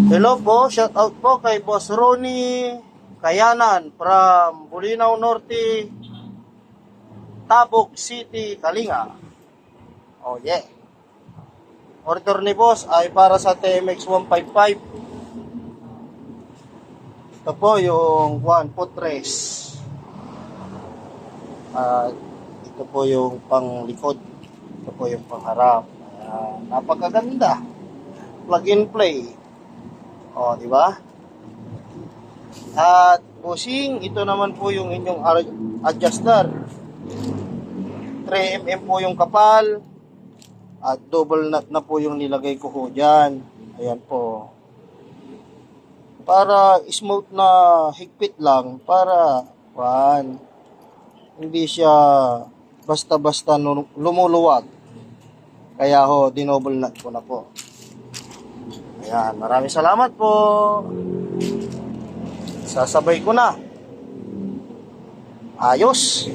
Hello po, shout out po kay Boss Ronnie Kayanan from Bulinaw Norte, Tabuk City, Kalinga. Oh yeah. Order ni Boss ay para sa TMX 155. Ito po yung footrest. At ito po yung panglikod. Ito po yung pangharap. Napakaganda. Plug and play. O, di ba? At bossing, ito naman po yung inyong adjuster. 3mm po yung kapal. At double nut na po yung nilagay ko ho dyan. Ayan po. Para smooth na higpit lang. Para, hindi siya basta-basta lumuluwag. Kaya ho, dinoble nut ko na po. Ayan, maraming salamat po. Sasabay ko na. Ayos.